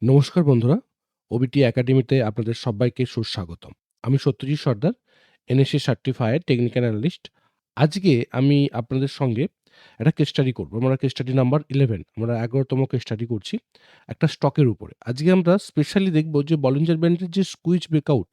নমস্কার বন্ধুরা, ওবিটি একাডেমিতে আপনাদের সবাইকে সুস্বাগতম। আমি সত্যজিৎ সর্দার, এনএসএ সার্টিফায়েড টেকনিক্যাল অ্যানালিস্ট। আজকে আমি আপনাদের সঙ্গে একটা কেস স্টাডি করব। আমরা কেস স্টাডি নাম্বার 11 আমরা 11তম কেস স্টাডি করছি একটা স্টকের উপরে। আজকে আমরা স্পেশালি দেখব যে বলিঞ্জার ব্যান্ডের যে স্কুইজ ব্রেকআউট,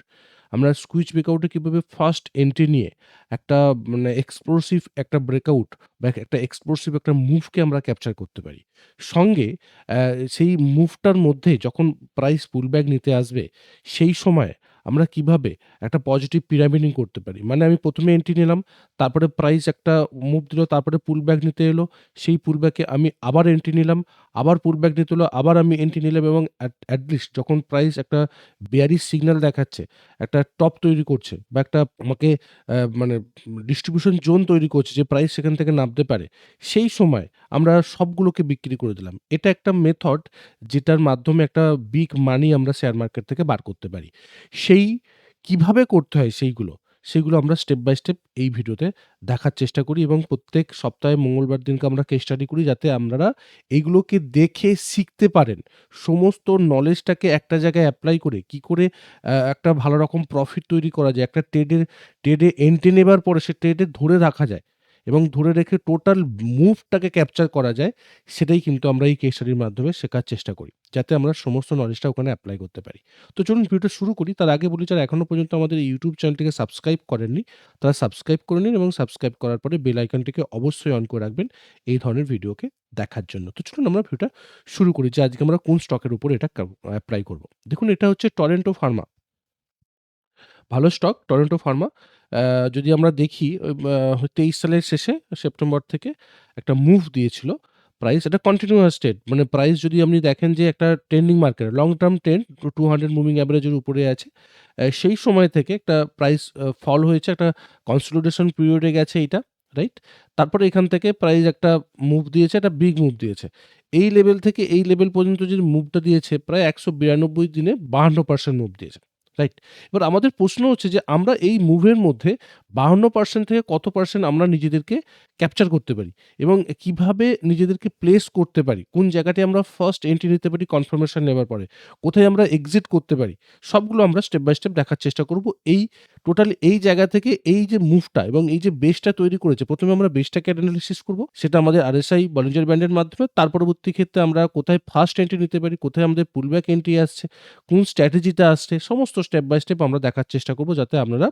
আমরা স্কুইজ ব্রেকআউটে কিভাবে ফার্স্ট এন্ট্রি নিয়ে একটা মানে এক্সপ্লোসিভ একটা ব্রেকআউট বা একটা এক্সপ্লোসিভ একটা মুভকে আমরা ক্যাপচার করতে পারি। সঙ্গে অ্যা সেই মুভটার মধ্যে যখন প্রাইস পুলব্যাক নিতে আসবে, সেই সময় আমরা কিভাবে একটা পজিটিভ পিরামিডিং করতে পারি। মানে আমি ১ম এ এন্ট্রি নিলাম, তারপরে প্রাইস একটা মুভ দিল, তারপরে পুলব্যাক নিতে এলো। সেই পুলব্যাকে আমি আবার এন্ট্রি নিলাম, আবার পুলব্যাক নিতে হলো, আবার আমি এন্ট্রি নিলাম এবং এট লিস্ট যখন প্রাইস একটা বেয়ারিশ সিগন্যাল দেখাচ্ছে, একটা টপ তৈরি করছে বা একটা আমাকে মানে ডিস্ট্রিবিউশন জোন তৈরি করছে যে প্রাইস সেখান থেকে নামতে পারে। সেই সময় আমরা সবগুলোকে বিক্রি করে দিলাম। এটা একটা মেথড যেটার মাধ্যমে একটা বিগ মানি আমরা শেয়ার মার্কেট থেকে বার করতে পারি। সেই কিভাবে করতে হয় সেগুলো আমরা স্টেপ বাই স্টেপ এই ভিডিওতে দেখার চেষ্টা করি এবং প্রত্যেক সপ্তাহে মঙ্গলবার দিনকে আমরা কেস স্টাডি করি যাতে আপনারা এইগুলোকে দেখে শিখতে পারেন। সমস্ত নলেজটাকে একটা জায়গায় এপ্লাই করে কি করে একটা ভালো রকম প্রফিট তৈরি করা যায়। একটা ট্রেডে এন্ট্রি নেবার পরে সে ট্রেডে ধরে রাখা যায় এবং ধরে রেখে টোটাল মুভটাকে ক্যাপচার করা যায়, সেটাই কিন্তু আমরা এই কেস স্টাডির মাধ্যমে শেখার চেষ্টা করি। যাতে আমরা সমস্ত নলেজটা ওখানে এপ্লাই করতে পারি। তো চলুন ভিডিওটা শুরু করি। তার আগে বলি যারা এখনো পর্যন্ত আমাদের এই YouTube চ্যানেলটিকে সাবস্ক্রাইব করেননি, তারা সাবস্ক্রাইব করে নিন এবং সাবস্ক্রাইব করার পরে বেল আইকনটিকে অবশ্যই অন করে রাখবেন এই ধরনের ভিডিওকে দেখার জন্য। তো চলুন আমরা ভিডিওটা শুরু করি যে আজকে আমরা কোন স্টকের উপর এটা এপ্লাই করব। দেখুন এটা হচ্ছে টরেন্টো ফার্মা। ভালো স্টক টরন্টো ফার্মা। আ যদি আমরা দেখি ২৩ সালের শেষে সেপ্টেম্বর থেকে একটা মুভ দিয়েছিল। প্রাইস এটা কন্টিনিউয়াস ট্রেন্ড। মানে প্রাইস যদি আপনি দেখেন যে একটা trending market long term trend 200 moving average এর উপরে আছে। সেই সময় থেকে একটা প্রাইস ফল হয়েছে, একটা কনসোলিডেশন পিরিয়ড এ গেছে এইটা, রাইট? তারপরে এখান থেকে প্রাইস একটা মুভ দিয়েছে, একটা বিগ মুভ দিয়েছে। এই লেভেল থেকে এই লেভেল পর্যন্ত যে মুভটা দিয়েছে প্রায় ১৯২ দিনে 52% মুভ দিয়েছে, রাইট? এবার আমাদের প্রশ্ন হচ্ছে যে আমরা এই মুভের মধ্যে 52% থেকে কত পার্সেন্ট আমরা নিজেদেরকে ক্যাপচার করতে পারি এবং কিভাবে নিজেদেরকে প্লেস করতে পারি? কোন জায়গাটায় আমরা ফার্স্ট এন্ট্রি নিতে পারি কনফার্মেশন নেবার পরে? কোথায় আমরা এক্সিট করতে পারি? সবগুলো আমরা স্টেপ বাই স্টেপ দেখার চেষ্টা করব। এই টোটাল এই জায়গা থেকে এই যে মুভটা এবং এই যে বেসটা তৈরি করেছে, ১ম এ আমরা বেসটাকে এনালাইসিস করব। সেটা আমাদের আরএসআই বলিঞ্জার ব্যান্ডের মাধ্যমে। তার পরবর্তী ক্ষেত্রে আমরা কোথায় ফার্স্ট এন্ট্রি নিতে পারি, কোথায় আমাদের পুলব্যাক এন্ট্রি আসছে, কোন স্ট্র্যাটেজিটা আসছে, সমস্ত স্টেপ বাই স্টেপ আমরা দেখার চেষ্টা করব যাতে আপনারা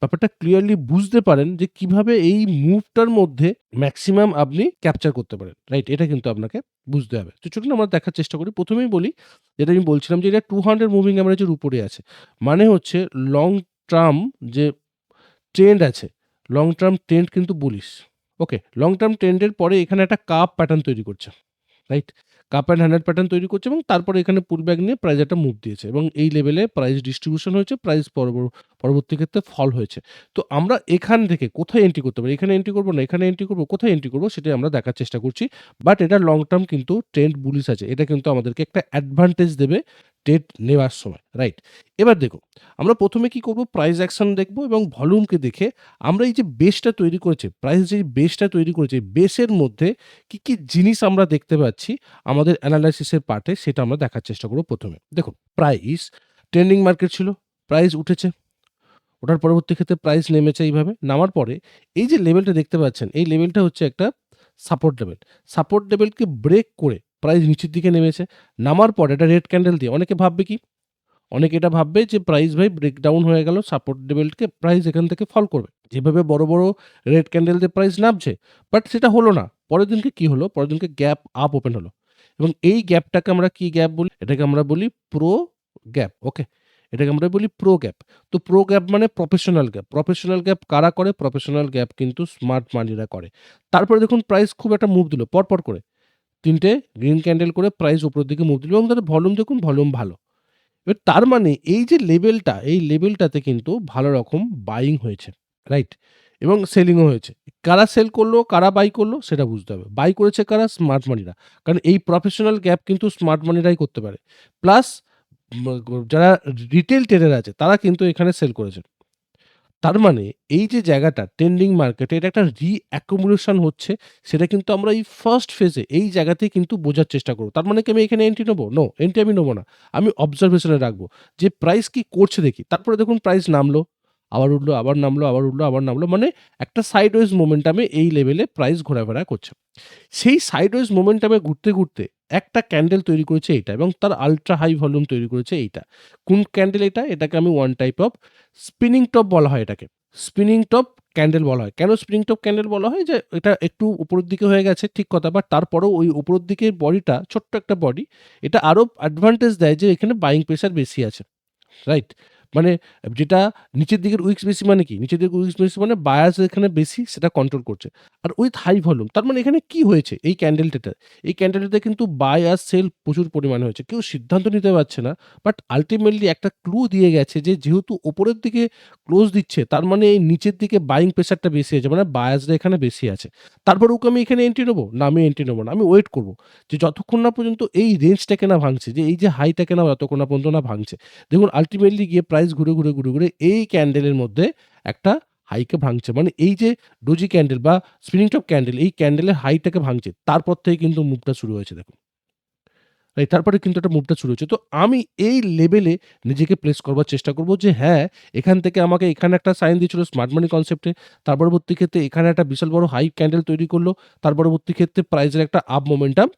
ব্যাপারটা ক্লিয়ারলি বুঝতে পারেন যে কিভাবে এই মুভটার মধ্যে ম্যাক্সিমাম আপনি ক্যাপচার করতে পারেন, রাইট? এটা কিন্তু আপনাকে বুঝতে হবে। তো চলুন আমরা দেখার চেষ্টা করি। ১ম এই বলি, যেটা আমি বলছিলাম যে এটা 200 মুভিং এভারেজের উপরে আছে। মানে হচ্ছে লং টার্ম যে ট্রেন্ড আছে, লং টার্ম ট্রেন্ড কিন্তু বুলিশ। ওকে? লং টার্ম ট্রেন্ডের পরে এখানে একটা কাপ প্যাটার্ন তৈরি করছে। Right? Cup and handle pattern তৈরি করছে এবং তারপরে এখানে পুলব্যাক নিয়ে প্রাইস একটা মুভ দিয়েছে এবং এই লেভেলে প্রাইস ডিস্ট্রিবিউশন হয়েছে, প্রাইস পরবর্তী ক্ষেত্রে ফল হয়েছে। তো আমরা এখান থেকে কোথায় এন্ট্রি করতে পারি? এখানে এন্ট্রি করব না, এখানে এন্ট্রি করব, কোথায় এন্ট্রি করব সেটাই আমরা দেখার চেষ্টা করছি। বাট এটা লং টার্ম কিন্তু ট্রেন্ড বুলিশ আছে। এটা কিন্তু আমাদেরকে একটা অ্যাডভান্টেজ দেবে ট্রেড নেওয়ার সময়, রাইট? এবার দেখুন, আমরা ১ম এ কি করব? প্রাইস অ্যাকশন দেখব এবং ভলিউমকে দেখে আমরা এই যে বেসটা তৈরি করেছে, প্রাইস যে বেসটা তৈরি করেছে, বেসের মধ্যে কি জিনিস আমরা দেখতে পাচ্ছি আমাদের এনালাইসিসের পার্টে সেটা আমরা দেখার চেষ্টা করব ১ম এ। দেখুন, প্রাইস ট্রেন্ডিং মার্কেট ছিল, প্রাইস উঠেছে, ওঠার পরবর্তী ক্ষেত্রে প্রাইস নেমেছে এইভাবে। নামার পরে এই যে লেভেলটা দেখতে পাচ্ছেন, এই লেভেলটা হচ্ছে একটা সাপোর্ট লেভেল। সাপোর্ট লেভেলকে ব্রেক করে প্রাইস নিচের দিকে নেমেছে। নামার পরে একটা রেড ক্যান্ডেল দিয়ে অনেকে ভাববে কি? অনেকে এটা ভাববে যে প্রাইস ভাই ব্রেকডাউন হয়ে গেল, সাপোর্ট লেভেলকে প্রাইস এখান থেকে ফল করবে। যেভাবে বড়, বড় রেড ক্যান্ডেল দিয়ে প্রাইস নামছে, বাট সেটা হলো না। পরের দিনকে কি হলো? পরের দিনকে গ্যাপ আপ ওপেন হলো এবং এই গ্যাপটাকে আমরা কি গ্যাপ বলি? এটাকে আমরা বলি প্রো গ্যাপ, ওকে? এটাকে আমরা বলি প্রো গ্যাপ। তো প্রো গ্যাপ মানে প্রফেশনাল গ্যাপ। প্রফেশনাল গ্যাপ কারা করে? প্রফেশনাল গ্যাপ কিন্তু স্মার্ট মানিরা করে। তারপরে দেখুন প্রাইস খুব একটা মুভ দিল পরপর করে। ৩ টে গ্রিন ক্যান্ডেল করে প্রাইস উপরের দিকে মুভ দিল এবং তাদের ভলিউম দেখুন, ভলিউম ভালো। এবার তার মানে এই যে লেভেলটা, এই লেভেলটাতে কিন্তু ভালো রকম বাইং হয়েছে, রাইট? এবং সেলিংও হয়েছে। কারা সেল করলো, কারা বাই করলো সেটা বুঝতে হবে। বাই করেছে কারা? স্মার্ট মানিরা। কারণ এই প্রফেশনাল গ্যাপ কিন্তু স্মার্ট মানিরাই করতে পারে। প্লাস যারা রিটেল ট্রেডার আছে তারা কিন্তু এখানে সেল করেছে। তার মানে এই যে জায়গাটা ট্রেন্ডিং মার্কেটে এটা একটা রি-অ্যাকুমুলেশন হচ্ছে, সেটা কিন্তু আমরা এই ফার্স্ট ফেজে এই জায়গাতেই কিন্তু বোঝার চেষ্টা করব। তার মানে কি আমি এখানে এন্ট্রি নেবো? নো, এন্ট্রি আমি নেবো না। আমি অবজারভেশন এ রাখবো যে প্রাইস কি করছে দেখি। তারপরে দেখুন প্রাইস নামলো, আবার উঠলো, আবার নামলো, আবার উঠলো, আবার নামলো। মানে একটা সাইডওয়েজ মোমেন্টামে এই লেভেলে প্রাইস ঘোরাফেরা করছে। সেই সাইডওয়েজ মোমেন্টামে ঘুরতে, ঘুরতে একটা ক্যান্ডেল তৈরি করেছে এইটা এবং তার আল্ট্রা হাই ভলিউম তৈরি করেছে এইটা। কোন ক্যান্ডেল এটা? এটাকে আমি one type of spinning top বলা হয় এটাকে। স্পিনিং টপ ক্যান্ডেল বলা হয়। কেন স্পিনিং টপ ক্যান্ডেল বলা হয়? যে এটা একটু উপরের দিকে হয়ে গেছে ঠিক কথা, বাট তারপরেও ওই উপরের দিকের বডিটা ছোট্ট একটা বডি, এটা আরো অ্যাডভান্টেজ দেয় যে এখানে বাইং প্রেশার বেশি আছে। রাইট? মানে যেটা নিচের দিকের উইক্স বেশি মানে কি? নিচের দিকের উইক্স বেশি মানে বায়াস এখানে বেশি সেটা কন্ট্রোল করছে। আর উইথ হাই ভলিউম তার মানে এখানে কি হয়েছে এই ক্যান্ডেলটাতে? এই ক্যান্ডেলটাতে কিন্তু বাই আর সেল প্রচুর পরিমাণে হয়েছে। কেউ সিদ্ধান্ত নিতে পারছে না। বাট আল্টিমেটলি একটা ক্লু দিয়ে গেছে যে যেহেতু উপরের দিকে ক্লোজ দিচ্ছে তার মানে এই নিচের দিকে বাইং প্রেশারটা বেশি আছে। মানে বায়াসরা এখানে বেশি আছে। তারপরেও কি আমি এখানে এন্ট্রি নেবো? না, আমি এন্ট্রি নেবো না। আমি ওয়েট করব। যে যতক্ষণ না পর্যন্ত এই রেঞ্জটাকে না ভাঙছে, যে এই যে হাইটাকে না যতক্ষণ না পর্যন্ত না ভাঙছে। দেখুন আল্টিমেটলি গিয়ে প্রাইস ঘুরে, ঘুরে, ঘুরে, ঘুরে এই ক্যান্ডেলের মধ্যে একটা হাইকে ভাঙছে। মানে এই যে ডোজি ক্যান্ডেল বা স্পিনিং টপ ক্যান্ডেল এই ক্যান্ডেলের হাইটাকে ভাঙছে। তারপর থেকে কিন্তু মুভটা শুরু হয়েছে দেখুন। রাইট? তারপরে কিন্তু একটা মুভটা শুরু হয়েছে। তো আমি এই লেভেলে নিজেকে প্লেস করবার চেষ্টা করব যে হ্যাঁ, এখান থেকে আমাকে এখানে একটা সাইন দিয়েছিল স্মার্ট মানি কনসেপ্টে। তার পরবর্তী ক্ষেত্রে এখানে একটা বিশাল বড় হাই ক্যান্ডেল তৈরি করলো। তার পরবর্তী ক্ষেত্রে প্রাইসের একটা আপ মোমেন্টাম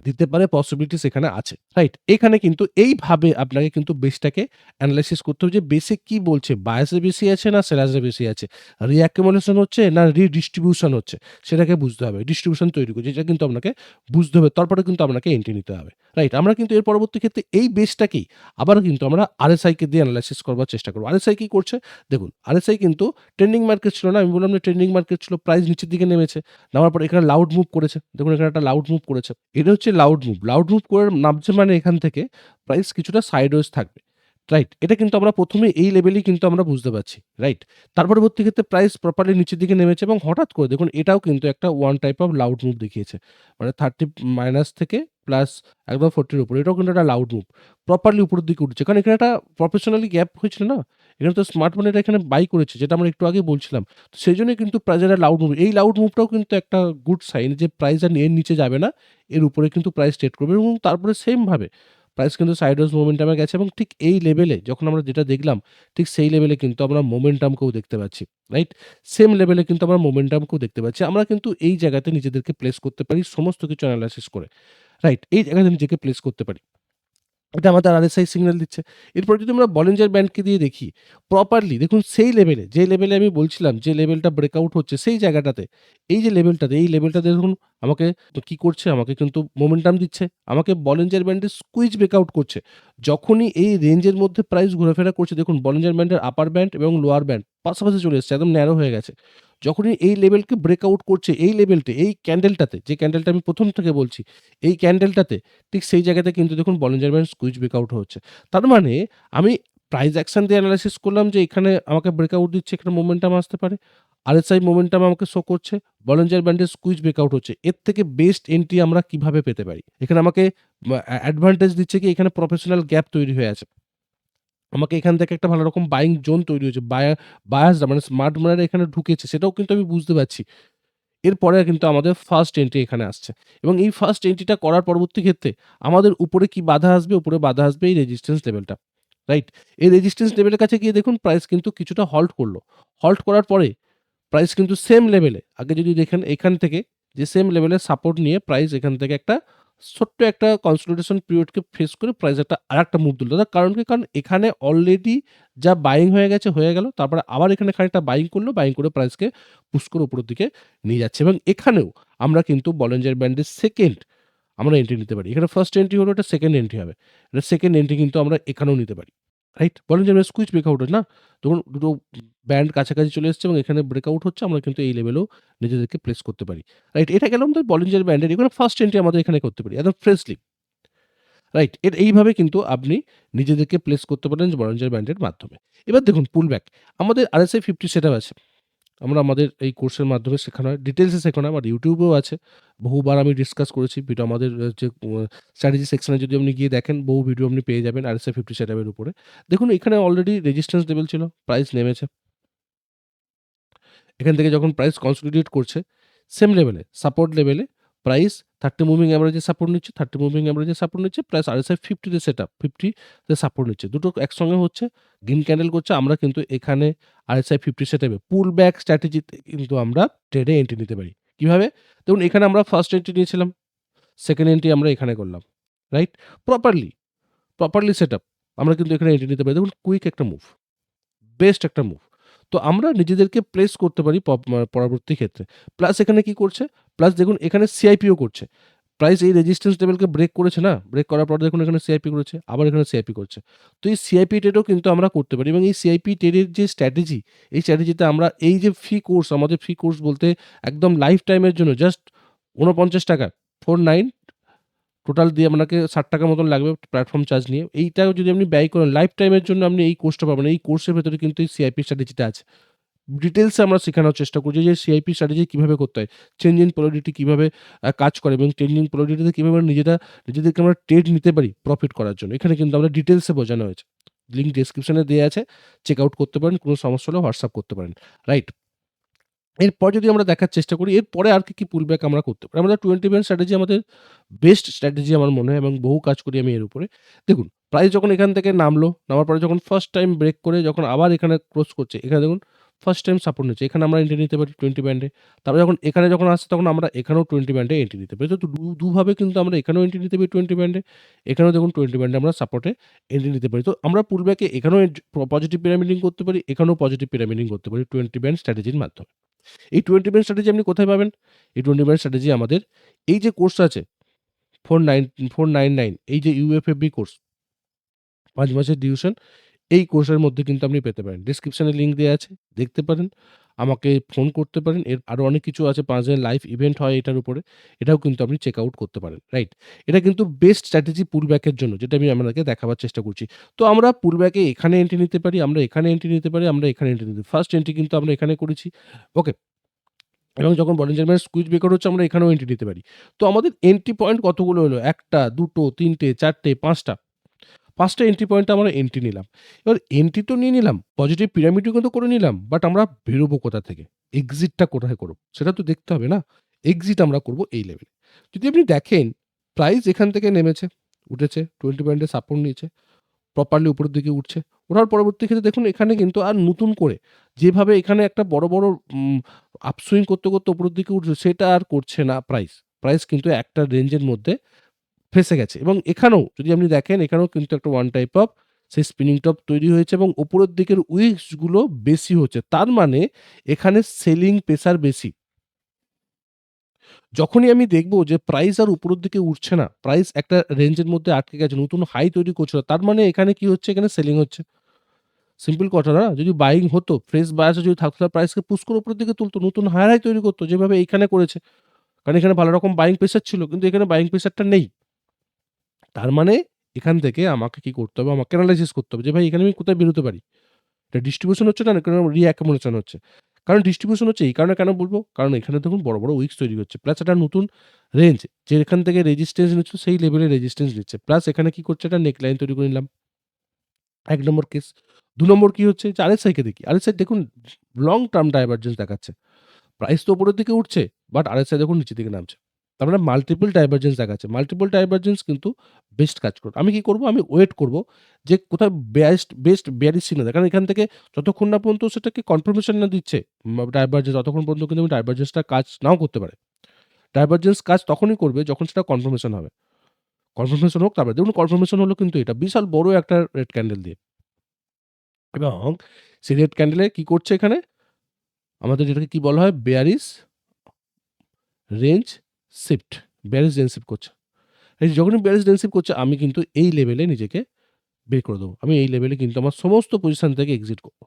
দিতে পারে, পসিবিলিটিস এখানে আছে। রাইট? এখানে কিন্তু এইভাবে আপনাকে কিন্তু বেসটাকে এনালাইসিস করতে হবে যে বেসে কি বলছে? বায়াস এ বেশি আছে না সেলার্স এ বেশি আছে? রি-অ্যাকুমুলেশন হচ্ছে না রিডিস্ট্রিবিউশন হচ্ছে? সেটাকে বুঝতে হবে। ডিস্ট্রিবিউশন তৈরি করছে এটা কিন্তু আপনাকে বুঝতে হবে। তারপরে কিন্তু আপনাকে এন্ট্রি নিতে হবে। রাইট? আমরা কিন্তু এর পরবর্তী ক্ষেত্রে এই বেসটাকেই আবারও কিন্তু আমরা আরএসআই কে দিয়ে এনালাইসিস করবার চেষ্টা করব। আরএসআই কি করছে? দেখুন আরএসআই কিন্তু ট্রেন্ডিং মার্কেট ছিল না? আমি বললাম যে ট্রেন্ডিং মার্কেট ছিল, প্রাইস নিচের দিকে নেমেছে। নামার পরে এখানে লাউড মুভ করেছে। দেখুন এখানে একটা লাউড মুভ করেছে। এটা হচ্ছে লাউড মুভ। লাউড মুভ করে নামছে মানে এখান থেকে প্রাইস কিছুটা সাইডওয়েজ থাকবে। রাইট? এটা কিন্তু আমরা ১ম এ এই লেভেলেই কিন্তু আমরা বুঝতে পারছি। রাইট? তার পরবর্তী ক্ষেত্রে প্রাইস প্রপারলি নিচের দিকে নেমেছে এবং হঠাৎ করে দেখুন এটাও কিন্তু একটা one type of loud move দেখিয়েছে। মানে 30 মাইনাস থেকে প্লাস একদম 40 এর উপরে। এটাও কিন্তু একটা লাউড মুভ। প্রপারলি উপরের দিকে উঠছে। কারণ এখানে একটা প্রফেশনালি গ্যাপ হয়েছিল না? এখানে তো স্মার্ট মানিরা এখানে বাই করেছে যেটা আমরা একটু আগেই বলছিলাম। তো সেজন্যই কিন্তু প্রাইসের একটা লাউড মুভ। এই লাউড মুভটাও কিন্তু একটা গুড সাইন যে প্রাইস আর এর নিচে যাবে না। এর উপরে কিন্তু প্রাইস ট্রেড করবে এবং তারপরে সেম ভাবে প্রাইস কিন্তু সাইডওয়েজ মোমেন্টামে গেছে এবং ঠিক এই লেভেলে যখন আমরা যেটা দেখলাম, ঠিক সেই লেভেলে কিন্তু আমরা মোমেন্টামকেও দেখতে পাচ্ছি। রাইট? সেম লেভেলে কিন্তু আমরা মোমেন্টামকেও দেখতে পাচ্ছি। আমরা কিন্তু এই জায়গাতে নিজেদেরকে প্লেস করতে পারি সমস্ত কিছু এনালাইসিস করে। রাইট? এই জায়গাতে নিজেকে প্লেস করতে পারি। এটা আমাদের আরএসআই সিগন্যাল দিচ্ছে। এরপরে যদি আমরা বলিঞ্জার ব্যান্ডকে দিয়ে দেখি, প্রপারলি দেখুন সেই লেভেলে, যে লেভেলে আমি বলছিলাম যে লেভেলটা ব্রেকআউট হচ্ছে সেই জায়গাটাতে, এই যে লেভেলটাতে, এই লেভেলটাতে দেখুন আমাকে কি করছে? আমাকে কিন্তু মোমেন্টাম দিচ্ছে। আমাকে বলিঞ্জার ব্যান্ডের স্কুইজ ব্রেকআউট করছে। যখনই এই রেঞ্জের মধ্যে প্রাইস ঘোরাফেরা করছে দেখুন বলিঞ্জার ব্যান্ডের আপার ব্যান্ড এবং লোয়ার ব্যান্ড পাশাপাশি চলে এসছে, একদম ন্যারো হয়ে গেছে। যখনই এই লেভেলকে ব্রেকআউট করছে, এই লেভেলটা, এই ক্যান্ডেলটাতে, যে ক্যান্ডেলটা আমি ১ম থেকে বলছি, এই ক্যান্ডেলটাতে ঠিক সেই জায়গাতে কিন্তু দেখুন বলিঞ্জার ব্যান্ড স্কুইজ ব্রেকআউট হচ্ছে। তার মানে আমি প্রাইস অ্যাকশন দিয়ে এনালাইসিস করলাম যে এখানে আমাকে ব্রেকআউট দিচ্ছে, এখানে মোমেন্টাম আসতে পারে। আরএসআই মোমেন্টাম আমাকে শো করছে। বলিঞ্জার ব্যান্ডের স্কুইজ ব্রেকআউট হচ্ছে। এর থেকে বেস্ট এন্ট্রি আমরা কিভাবে পেতে পারি? এখানে আমাকে অ্যাডভান্টেজ দিচ্ছে কি এখানে প্রফেশনাল গ্যাপ তৈরি হয়ে আছে। আমাকে এখান থেকে একটা ভালো রকম বাইং জোন তৈরি হয়েছে। বায়াসরা মানে স্মার্ট মানিরা এখানে ঢুকেছে সেটাও কিন্তু আমি বুঝতে পারছি। এরপরে কিন্তু আমাদের ফার্স্ট এন্ট্রি এখানে আসছে এবং এই ফার্স্ট এন্ট্রিটা করার পরবর্তী ক্ষেত্রে আমাদের উপরে কি বাধা আসবে? উপরে বাধা আসবে এই রেজিস্ট্যান্স লেভেলটা। রাইট? এই রেজিস্ট্যান্স লেভেলের কাছে গিয়ে দেখুন প্রাইস কিন্তু কিছুটা হল্ট করলো। হল্ট করার পরে প্রাইস কিন্তু সেম লেভেলে আগে যদি দেখেন এখান থেকে যে সেম লেভেলের সাপোর্ট নিয়ে প্রাইস এখান থেকে একটা ছোট্ট একটা কনসোলিডেশন পিরিয়ডকে ফেস করে প্রাইস একটা আরেকটা মুভ দিল। তার কারণ কি? কারণ এখানে অলরেডি যা বাইং হয়ে গেছে হয়ে গেল। তারপরে আবার এখানে খানিকটা বাইং করলো। বাইং করে প্রাইসকে পুশ করে উপরের দিকে নিয়ে যাচ্ছে এবং এখানেও আমরা কিন্তু বলিঞ্জার ব্যান্ডের সেকেন্ড আমরা এন্ট্রি নিতে পারি। এখানে ফার্স্ট এন্ট্রি হলো, এটা সেকেন্ড এন্ট্রি হবে। এটা সেকেন্ড এন্ট্রি কিন্তু আমরা এখানেও নিতে পারি। Right? Bollinger band squeeze breakout না? তখন দুটো ব্যান্ড কাছাকাছি চলে এসছে এবং এখানে ব্রেকআউট হচ্ছে। আমরা কিন্তু এই লেভেলেও নিজেদেরকে প্লেস করতে পারি। রাইট? এটা গেল আমাদের বলিঞ্জার ব্যান্ডের এখানে ফার্স্ট এন্ট্রি আমাদের এখানে করতে পারি। একদম ফ্রেশলি। রাইট? এইভাবে কিন্তু আপনি নিজেদেরকে প্লেস করতে পারেন বলিঞ্জার ব্যান্ডের মাধ্যমে। এবার দেখুন পুল ব্যাক। আমাদের আরএসআই 50 সেটআপ আছে। আমরা আমাদের এই কোর্সের মাধ্যমে শেখানো হয়। ডিটেইলসে শেখানো হয়। আমার ইউটিউবেও আছে। বহুবার আমি ডিসকাস করেছি। ভিডিও আমাদের যে স্ট্র্যাটেজি সেকশনে যদি আপনি গিয়ে দেখেন বহু ভিডিও আপনি পেয়ে যাবেন আরএসআই 50 সেটআপ এর উপরে। দেখুন এখানে অলরেডি রেজিস্ট্যান্স লেভেল ছিল। প্রাইস নেমেছে। এখান থেকে যখন প্রাইস কনসলিডেট করছে, সেম লেভেলে, সাপোর্ট লেভেলে প্রাইস 30 মুভিং এভারেজে সাপোর্ট নিচ্ছে, 30 মুভিং এভারেজে সাপোর্ট নিচ্ছে, প্লাস RSI 50 তে সেটআপ, 50 তে সাপোর্ট নিচ্ছে। দুটো একসঙ্গে হচ্ছে, গ্রিন ক্যান্ডেল করছে। আমরা কিন্তু এখানে RSI 50 সেটআপে পুল ব্যাক স্ট্র্যাটেজিতে কিন্তু আমরা ট্রেডে এন্ট্রি নিতে পারি। কিভাবে? দেখুন এখানে আমরা ফার্স্ট এন্ট্রি নিয়েছিলাম, সেকেন্ড এন্ট্রি আমরা এখানে করলাম। রাইট? Properly setup. আমরা কিন্তু এখানে এন্ট্রি নিতে পারি। দেখুন কুইক একটা মুভ। বেস্ট একটা মুভ। তো আমরা নিজেদেরকে প্লেস করতে পারি পরবর্তী ক্ষেত্রে। প্লাস এখানে কি করছে? প্লাস দেখুন এখানে সিআইপিও করছে। প্রাইস এই রেজিস্ট্যান্স লেভেলকে ব্রেক করেছে না? ব্রেক করার পর দেখুন এখানে সিআইপি করেছে, আবার এখানে সিআইপি করছে। তো এই সিআইপি ট্রেডও কিন্তু আমরা করতে পারি এবং এই সিআইপি ট্রেডের যে স্ট্র্যাটেজি, এই স্ট্র্যাটেজিতে আমরা এই যে ফ্রি কোর্স, আমাদের ফ্রি কোর্স বলতে একদম লাইফ টাইমের জন্য জাস্ট ৳৪৯ 49 টোটাল দিয়ে আপনাকে ৳৬০ মতন লাগবে প্ল্যাটফর্ম চার্জ নিয়ে। এইটাও যদি আপনি ব্যয় করেন লাইফ টাইমের জন্য আপনি এই কোর্সটা পাবেন। এই কোর্সের ভেতরে কিন্তু এই সিআইপি স্ট্র্যাটেজিটা আছে। ডিটেইলসে আমরা শেখানোর চেষ্টা করছি যে সিআইপি স্ট্র্যাটেজি কিভাবে করতে হয়। চেঞ্জ ইন পোলারিটি কিভাবে কাজ করে এবং চেঞ্জ ইন পোলারিটিতে কিভাবে নিজেদেরকে আমরা ট্রেড নিতে পারি প্রফিট করার জন্য। এখানে কিন্তু আমরা ডিটেইলসে বোঝানো হয়েছে। লিঙ্ক ডেসক্রিপশনে দেয়া আছে। চেক আউট করতে পারেন। কোনো সমস্যা হলে হোয়াটসঅ্যাপ করতে পারেন। রাইট? এরপর যদি আমরা দেখার চেষ্টা করি, এরপরে আর কি পুল ব্যাক আমরা করতে পারি। আমাদের 20 ব্যান্ড স্ট্র্যাটেজি আমাদের বেস্ট স্ট্র্যাটেজি আমার মনে হয় এবং বহু কাজ করি আমি এর উপরে। দেখুন, প্রাইস যখন এখান থেকে নামলো, নামার পরে যখন ফার্স্ট টাইম ব্রেক করে যখন আবার এখানে ক্লোজ করছে, এখানে দেখুন ফার্স্ট টাইম সাপোর্ট নিচ্ছে। এখানে আমরা এন্ট্রি নিতে পারি 20 ব্যান্ডে। তারপরে যখন এখানে যখন আসছে তখন আমরা এখানেও 20 ব্যান্ডে এন্ট্রি নিতে পারি। তো দুভাবে কিন্তু আমরা এখানেও এন্ট্রি নিতে পারি 20 ব্যান্ডে, এখানেও দেখুন 20 ব্যান্ডে আমরা সাপোর্টে এন্ট্রি নিতে পারি। তো আমরা পুল ব্যাকে এখানেও পজিটিভ পিরামিডিং করতে পারি, এখানেও পজিটিভ পিরামিডিং করতে পারি 20 ব্যান্ড স্ট্র্যাটেজির মাধ্যমে। এই 20 ব্যান্ড স্ট্র্যাটেজি আপনি কোথায় পাবেন? এই 20 ব্যান্ড স্ট্র্যাটেজি আমাদের এই যে কোর্স আছে 499 এই যে ইউএফএফবি কোর্স ৫ মাসের ডিউরেশন, এই কোর্সের মধ্যে কিন্তু আপনি পেতে পারেন। ডেসক্রিপশনে লিঙ্ক দেয়া আছে, দেখতে পারেন। আমাকে ফোন করতে পারেন। এর আরো অনেক কিছু আছে। ৫ দিনের লাইভ ইভেন্ট হয় এটার উপরে। এটাও কিন্তু আপনি চেক আউট করতে পারেন। রাইট? এটা কিন্তু বেস্ট স্ট্র্যাটেজি পুল ব্যাক এর জন্য, যেটা আমি আপনাদেরকে দেখাবার চেষ্টা করছি। তো আমরা পুল ব্যাকে এখানে এন্ট্রি নিতে পারি, আমরা এখানে এন্ট্রি নিতে পারি, আমরা এখানে এন্ট্রি নিতে পারি। ফার্স্ট এন্ট্রি কিন্তু আমরা এখানে করেছি। ওকে? এবং যখন বলিঞ্জার ব্যান্ড স্কুইজ ব্রেকার হচ্ছে আমরা এখানেও এন্ট্রি নিতে পারি। তো আমাদের এন্ট্রি পয়েন্ট কতগুলো হলো? ১ টা, ২ টো, ৩ টে, ৪ টে, ৫ টা। ৫ টা এন্ট্রি পয়েন্টে আমরা এন্ট্রি নিলাম। এবার এন্ট্রি তো নিয়ে নিলাম, পজিটিভ পিরামিডও কিন্তু করে নিলাম। বাট আমরা বেরোবো কোথা থেকে? এক্সিটটা কোথায় করব? সেটা তো দেখতে হবে না? এক্সিট আমরা করব এই লেভেলে। যদি আপনি দেখেন প্রাইস এখান থেকে নেমেছে, উঠেছে, 20 পয়েন্টের সাপোর্ট নিয়েছে। প্রপারলি উপরের দিকে উঠছে। ওঠার পরবর্তী ক্ষেত্রে দেখুন এখানে কিন্তু আর নতুন করে যেভাবে এখানে একটা বড় আপসুইং করতে উপরের দিকে উঠছে সেটা আর করছে না প্রাইস। প্রাইস কিন্তু একটা রেঞ্জের মধ্যে ফেঁসে গেছে এবং এখানেও যদি আপনি দেখেন এখানেও কিন্তু একটা ওয়ান টাইপ অফ সেই স্পিনিং টপ তৈরি হয়েছে এবং উপরের দিকের উইকস গুলো বেশি হচ্ছে। তার মানে এখানে সেলিং প্রেশার বেশি। যখনই আমি দেখব যে প্রাইস আর উপরের দিকে উঠছে না, প্রাইস একটা রেঞ্জের মধ্যে আটকে গেছে, নতুন হাই তৈরি করছে না, তার মানে এখানে কি হচ্ছে? এখানে সেলিং হচ্ছে। সিম্পল কথা না? যদি বাইং হতো, ফ্রেশ বায়ার্স যদি থাকতো তাহলে প্রাইসকে পুশ করে উপরের দিকে তুলতো, নতুন হায়ার হাই তৈরি করতো যেভাবে এইখানে করেছে। কারণ এখানে ভালো রকম বাইং প্রেশার ছিল কিন্তু এখানে বাইং প্রেশারটা নেই। তার মানে এখান থেকে আমাকে কি করতে হবে? আমাকে এনালাইসিস করতে হবে যে ভাই এখানে আমি কোথায় বেরোতে পারি? এটা ডিস্ট্রিবিউশন হচ্ছে না, কোনো রি-অ্যাকুমুলেশন হচ্ছে। কারণ ডিস্ট্রিবিউশন হচ্ছে এই কারণে কেন বলব? কারণ এখানে দেখুন বড় উইকস তৈরি হচ্ছে। প্লাস একটা নতুন রেঞ্জ যেখান থেকে রেজিস্ট্যান্স নিচ্ছিল সেই লেভেলে রেজিস্ট্যান্স নিচ্ছে। প্লাস এখানে কি করছে? একটা নেকলাইন তৈরি করে নিলাম। ১ নম্বর কেস। ২ নম্বর কি হচ্ছে? যে আরএসআই কে দেখি। আরএসআই দেখুন লং টার্ম ডাইভারজেন্স দেখাচ্ছে। প্রাইস তো উপরের দিকে উঠছে, বাট আরএসআই দেখুন নিচের দিকে নামছে। তার মানে মাল্টিপল ডাইভারজেন্স দেখাচ্ছে। মাল্টিপল ডাইভারজেন্স কিন্তু বেস্ট কাজ করবে। আমি কি করব? আমি ওয়েট করব যে কোথায় বেস্ট বেয়ারিশ সিগন্যাল দেয়। কারণ এখান থেকে যতক্ষণ না পর্যন্ত সেটাকে কনফার্মেশন না দিচ্ছে ডাইভারজেন্স, ততক্ষণ পর্যন্ত কিন্তু ডাইভারজেন্সটা কাজ নাও করতে পারে। ডাইভারজেন্স কাজ তখনই করবে যখন সেটা কনফার্মেশন হবে। কনফার্মেশন হোক তারপরে দেখুন কনফার্মেশন হলো কিন্তু এটা বিশাল বড় একটা রেড ক্যান্ডেল দিয়ে এবং সেই রেড ক্যান্ডেলে কি করছে এখানে? আমাদের যেটাকে কি বলা হয়? Bearish range shift. Bearish range shift করছে। এই যখনই বেয়ারিশ রেঞ্জ শিফট করছে আমি কিন্তু এই লেভেলে নিজেকে বের করে দেবো। আমি এই লেভেলে কিন্তু আমার সমস্ত পজিশন থেকে এক্সিট করব।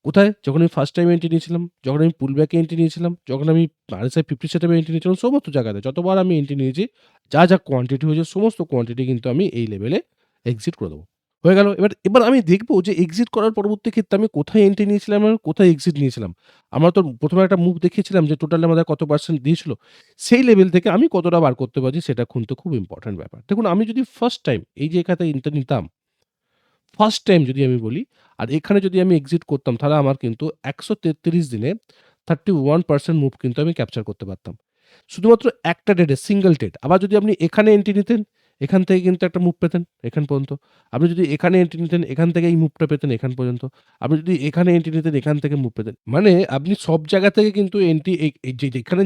কোথায়? যখন আমি ফার্স্ট টাইম এন্ট্রি নিয়েছিলাম, যখন আমি পুল ব্যাক এ এন্ট্রি নিয়েছিলাম, যখন আমি RSI 50 সেটআপে এন্ট্রি নিয়েছিলাম, সমস্ত জায়গাতে যতবার আমি এন্ট্রি নিয়েছি, যা কোয়ান্টিটি হয়েছে সমস্ত কোয়ান্টিটি কিন্তু আমি এই লেভেলে এক্সিট করে দেবো। হয়ে গেল। এবার আমি দেখব যে এক্সিট করার পরবর্তী ক্ষেত্রে আমি কোথায় এন্ট্রি নিয়েছিলাম আর কোথায় এক্সিট নিয়েছিলাম। আমরা তো ১ম এ একটা মুভ দেখিয়েছিলাম যে টোটালি আমাদের কত পার্সেন্ট দিয়েছিল। সেই লেভেল থেকে আমি কতটা বার করতে পারছি সেটা কিন্তু খুব ইম্পোর্টেন্ট ব্যাপার। দেখুন আমি যদি ফার্স্ট টাইম এই যে এখানে এন্ট্রি নিতাম, ফার্স্ট টাইম যদি আমি বলি আর এখানে যদি আমি এক্সিট করতাম তাহলে আমার কিন্তু ১৩৩ দিনে 31% মুভ কিন্তু আমি ক্যাপচার করতে পারতাম। শুধুমাত্র একটা ট্রেডে, সিঙ্গেল ট্রেড। আবার যদি আপনি এখানে এন্ট্রি নিতেন, এখান থেকে কিন্তু একটা মুভ পেতেন এখান পর্যন্ত। আপনি যদি এখানে এন্ট্রি নিতেন, এখান থেকে এই মুভটা পেতেন এখান পর্যন্ত। আপনি যদি এখানে এন্ট্রি নিতেন, এখান থেকে মুভ পেতেন। মানে আপনি সব জায়গা থেকে কিন্তু এন্ট্রি এই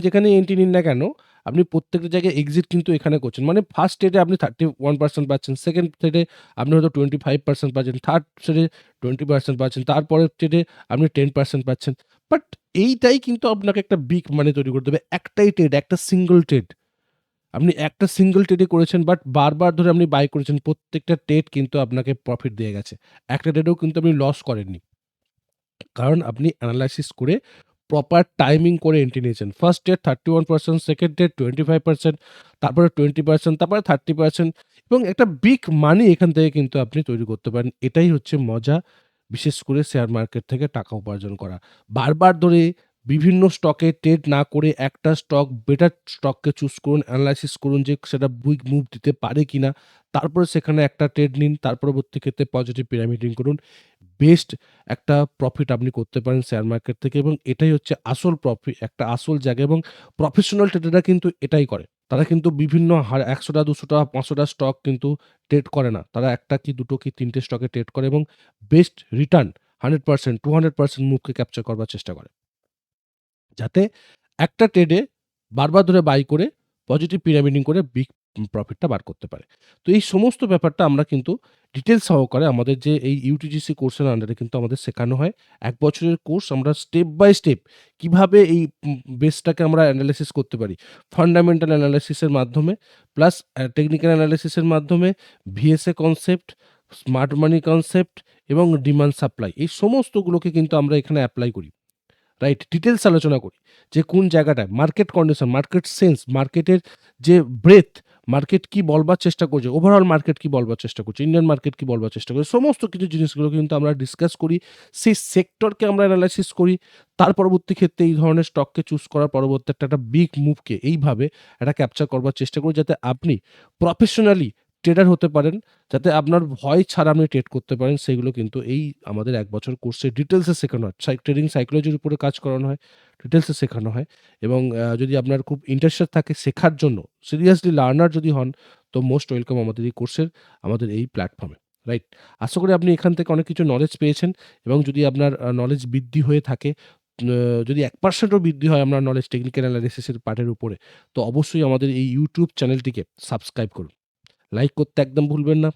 যেখানে এন্ট্রি নিন না কেন, আপনি প্রত্যেকটা জায়গায় এক্সিট কিন্তু এখানে করছেন। মানে ফার্স্ট ট্রেডে আপনি 31% পাচ্ছেন, সেকেন্ড ট্রেডে আপনি হয়তো 25% পাচ্ছেন, থার্ড ট্রেডে 20% পাচ্ছেন, তারপরের ট্রেডে আপনি 10% পাচ্ছেন। বাট এইটাই কিন্তু আপনাকে একটা বিগ মানি তৈরি করতে হবে। একটাই ট্রেড, একটা সিঙ্গল ট্রেড। আপনি একটা সিঙ্গল ট্রেডে করেছেন বাট বারবার ধরে আপনি বাই করেছেন। প্রত্যেকটা ট্রেড কিন্তু আপনাকে প্রফিট দিয়ে গেছে। একটা ট্রেডেও কিন্তু আপনি লস করেননি। কারণ আপনি এনালাইসিস করে প্রপার টাইমিং করে এন্ট্রি নিয়েছেন। ফার্স্ট ডে 31%, সেকেন্ড ডে 25%, তারপরে 20%, তারপরে 30% এবং একটা বিগ মানি এখান থেকে কিন্তু আপনি তৈরি করতে পারেন। এটাই হচ্ছে মজা, বিশেষ করে শেয়ার মার্কেট থেকে টাকা উপার্জন করা। বারবার ধরে বিভিন্ন স্টকে ট্রেড না করে একটা স্টক, বেটার স্টককে চুজ করুন, এনালাইসিস করুন যে সেটা বিগ মুভ দিতে পারে কিনা। তারপরে সেখানে একটা ট্রেড নিন, তার পরবর্তী ক্ষেত্রে পজিটিভ পিরামিডিং করুন। বেস্ট একটা প্রফিট আপনি করতে পারেন শেয়ার মার্কেট থেকে এবং এটাই হচ্ছে আসল একটা আসল জায়গা এবং প্রফেশনাল ট্রেডাররা কিন্তু এটাই করে। তারা কিন্তু বিভিন্ন ১০০ টা, ২০০ টা, ৫০০ টা স্টক কিন্তু ট্রেড করে না। তারা ১ টা কি ২ টো কি ৩ টে স্টকে ট্রেড করে এবং বেস্ট রিটার্ন 100%, 200% মুভকে ক্যাপচার করবার চেষ্টা করে। যাতে একটা ট্রেডে বারবার ধরে বাই করে পজিটিভ পিরামিডিং করে বিগ প্রফিটটা বার করতে পারে। তো এই সমস্ত ব্যাপারটা আমরা কিন্তু ডিটেইলস সহকারে আমাদের যে এই ইউটিজিসি কোর্সের আন্ডারে কিন্তু আমাদের শেখানো হয়। ১ বছরের কোর্স আমরা স্টেপ বাই স্টেপ কিভাবে এই বেসটাকে আমরা এনালাইসিস করতে পারি। ফান্ডামেন্টাল এনালাইসিস এর মাধ্যমে প্লাস টেকনিক্যাল এনালাইসিস এর মাধ্যমে ভিএসএ কনসেপ্ট, স্মার্ট মানি কনসেপ্ট এবং ডিমান্ড সাপ্লাই এই সমস্তগুলোকে কিন্তু আমরা এখানে এপ্লাই করি। রাইট? ডিটেইলস আলোচনা করি। যে কোন জায়গাটায় মার্কেট কন্ডিশন, মার্কেট সেন্স, মার্কেটের যে ব্রেডথ, মার্কেট কি বলবার চেষ্টা করছে, ওভারঅল মার্কেট কি বলবার চেষ্টা করছে, ইন্ডিয়ান মার্কেট কি বলবার চেষ্টা করছে, সমস্ত কিছু জিনিসগুলো কিন্তু আমরা ডিসকাস করি। সেই সেক্টরকে আমরা এনালাইসিস করি। তার পরবর্তী ক্ষেত্রে এই ধরনের স্টককে চুজ করার পরবর্তী একটা বিগ মুভকে এইভাবে একটা ক্যাপচার করবার চেষ্টা করি যাতে আপনি প্রফেশনালি ট্রেডার হতে পারেন, যাতে আপনার ভয় ছাড়া আপনি ট্রেড করতে পারেন সেগুলো কিন্তু এই আমাদের ১ বছর কোর্সে ডিটেইলসে শেখানো হয়। ট্রেডিং সাইকোলজির উপরে কাজ করানো হয়, ডিটেইলসে শেখানো হয় এবং যদি আপনার খুব ইন্টারেস্টেড থাকে শেখার জন্য, সিরিয়াসলি লার্নার যদি হন, তো মোস্ট ওয়েলকাম আমাদের এই কোর্সের, আমাদের এই প্ল্যাটফর্মে। রাইট? আশা করি আপনি এখান থেকে অনেক কিছু নলেজ পেয়েছেন এবং যদি আপনার নলেজ বৃদ্ধি হয়ে থাকে, যদি ১% ও বৃদ্ধি হয় আপনার নলেজ টেকনিক্যাল এনালাইসিস এর পার্টের উপরে, তো অবশ্যই আমাদের এই ইউটিউব চ্যানেলটিকে সাবস্ক্রাইব করুন। লাইক করতে একদম ভুলবেন না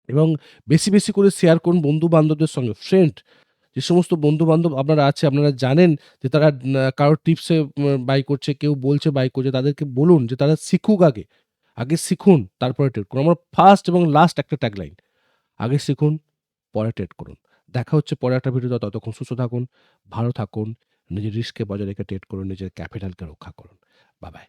এবং বেশি, বেশি করে শেয়ার করুন বন্ধু-বান্ধবদের সঙ্গে। যে সমস্ত বন্ধু-বান্ধব আপনারা আছে, আপনারা জানেন যে তারা কারোর টিপসে বাই করছে, কেউ বলছে বাই করছে, তাদেরকে বলুন যে তারা শিখুক আগে। আগে শিখুন, তারপরে ট্রেড করুন। আমার ফার্স্ট এবং লাস্ট একটা ট্যাগলাইন। আগে শিখুন, পরে ট্রেড করুন। দেখা হচ্ছে পরে একটা ভিডিওতে, ততক্ষণ সুস্থ থাকুন, ভালো থাকুন, নিজের রিস্ককে বজায় রেখে ট্রেড করুন, নিজের ক্যাপিটালকে রক্ষা করুন। বাই-বাই।